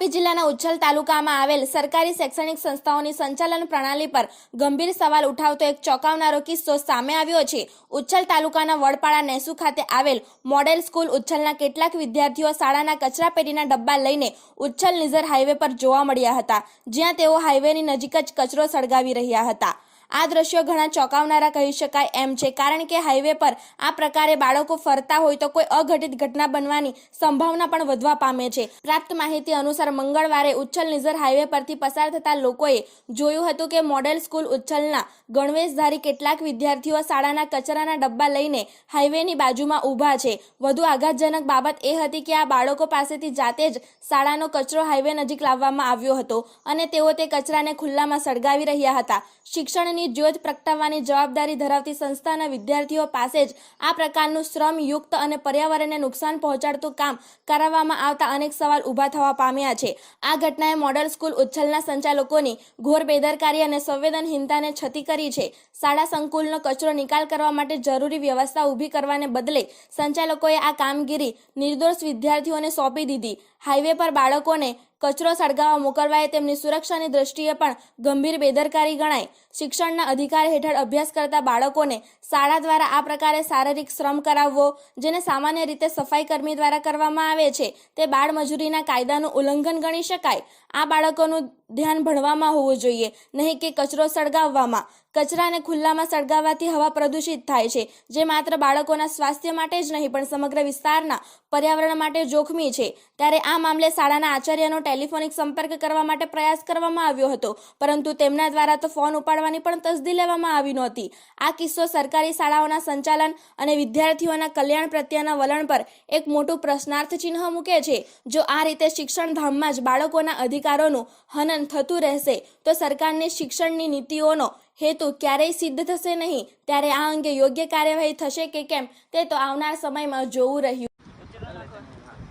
તાપી જિલ્લાના ઉચ્છલ તાલુકામાં આવેલ સરકારી શૈક્ષણિક સંસ્થાઓની સંચાલન પ્રણાલી પર ગંભીર સવાલ ઉઠાવતો એક ચોંકાવનારો કિસ્સો સામે આવ્યો છે। ઉચ્છલ તાલુકાના વડપાડા નેસુ ખાતે આવેલ મોડેલ સ્કૂલ ઉચ્છલના કેટલાક વિદ્યાર્થીઓ શાળાના કચરાપેટીના ડબ્બા લઈને ઉચ્છલ નિઝર હાઈવે પર જોવા મળ્યા હતા, જ્યાં તેઓ હાઈવેની નજીક જ કચરો સળગાવી રહ્યા હતા। આ દ્રશ્યો ઘણા ચોંકાવનારા કહી શકાય એમ છે, કારણ કે હાઈવે પર આ પ્રકારે બાળકો ફરતા હોય તો કોઈ અઘટિત ઘટના બનવાની સંભાવના પણ વધવા પામે છે। પ્રાપ્ત માહિતી અનુસાર મંગળવારે ઉચ્છલ નિઝર હાઈવે પરથી પસાર થતા લોકોએ જોયું હતું કે મોડેલ સ્કૂલ ઉચ્છલના ગણવેશધારી કેટલાક વિદ્યાર્થીઓ શાળાના કચરાના ડબ્બા લઈને હાઈવેની બાજુમાં ઊભા છે। વધુ આઘાતજનક બાબત એ હતી કે આ બાળકો પાસેથી જાતે જ શાળાનો કચરો હાઈવે નજીક લાવવામાં આવ્યો હતો અને તેઓ તે કચરાને ખુલ્લામાં સળગાવી રહ્યા હતા। શિક્ષણની જ્યોત પ્રગટાવવાની જવાબદારી ધરાવતી સંસ્થાના વિદ્યાર્થીઓ પાસે જ આ પ્રકારનું શ્રમયુક્ત અને પર્યાવરણને નુકસાન પહોંચાડતું કામ કરાવવામાં આવતા અનેક સવાલ ઊભા થવા પામ્યા છે। આ ઘટનાએ મોડેલ સ્કૂલ ઉચ્છલના સંચાલકોની ઘોર બેદરકારી અને સંવેદનહીનતાને છતી કરી છે। શાળા સંકુલનો કચરો નિકાલ કરવા માટે જરૂરી વ્યવસ્થા ઊભી કરવાને બદલે સંચાલકોએ આ કામગીરી નિર્દોષ વિદ્યાર્થીઓને સોંપી દીધી। હાઈવે પર બાળકોને કચરો સળગાવવા મોકલવાએ તેમની સુરક્ષાની દ્રષ્ટિએ પણ ગંભીર બેદરકારી ગણાય। શિક્ષણના અધિકાર હેઠળ અભ્યાસ કરતા બાળકોને શાળા દ્વારા આ પ્રકારે શારીરિક શ્રમ કરાવવો, જેને સામાન્ય રીતે સફાઈ કર્મી દ્વારા કરવામાં આવે છે, તે બાળ મજૂરીના કાયદાનું ઉલ્લંઘન ગણી શકાય। આ બાળકોનું ધ્યાન ભણવામાં હોવું જોઈએ, નહીં કે કચરો સળગાવવામાં। કચરાને ખુલ્લામાં સળગાવવાથી હવા પ્રદૂષિત થાય છે, જે માત્ર બાળકોના સ્વાસ્થ્ય માટે જ નહીં પણ સમગ્ર વિસ્તારના પર્યાવરણ માટે જોખમી છે। ત્યારે આ મામલે શાળાના આચાર્યનો ટેલિફોનિક સંપર્ક કરવા માટે પ્રયાસ કરવામાં આવ્યો હતો, પરંતુ તેમના દ્વારા તો ફોન ઉપાડવાની પણ તસદી લેવામાં આવી નહોતી। આ કિસ્સો સરકારી શાળાઓના સંચાલન અને વિદ્યાર્થીઓના કલ્યાણ પ્રત્યેના વલણ પર એક મોટું પ્રશ્નાર્થ ચિહ્ન મૂકે છે। જો આ રીતે શિક્ષણધામમાં જ બાળકોના અધિકારોનું હનન થતું રહેશે તો સરકારની શિક્ષણની નીતિઓનો હેતુ ક્યારેય સિદ્ધ થશે નહીં। ત્યારે આ અંગે યોગ્ય કાર્યવાહી થશે કે કેમ તે તો આવનાર સમયમાં જોવું રહ્યું।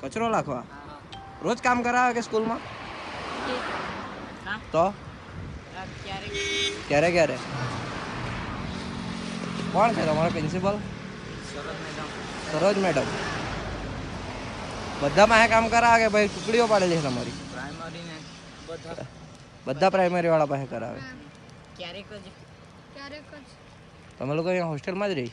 કચરો લાખવા રોજ કામ કરાવે કે સ્કૂલમાં તો ક્યારે ક્યારે કોણ છે તમારા પ્રિન્સિપલ? સરોજ મેડમ। બધા પાસે કામ કરાવે કે ભાઈ ટુકડીઓ પાડેલી છે તમારી? બધા પ્રાઇમરી વાળા પાસે કરાવે? ક્યારેક જ તમે લોકો અહીંયા હોસ્ટેલમાં જ રહી?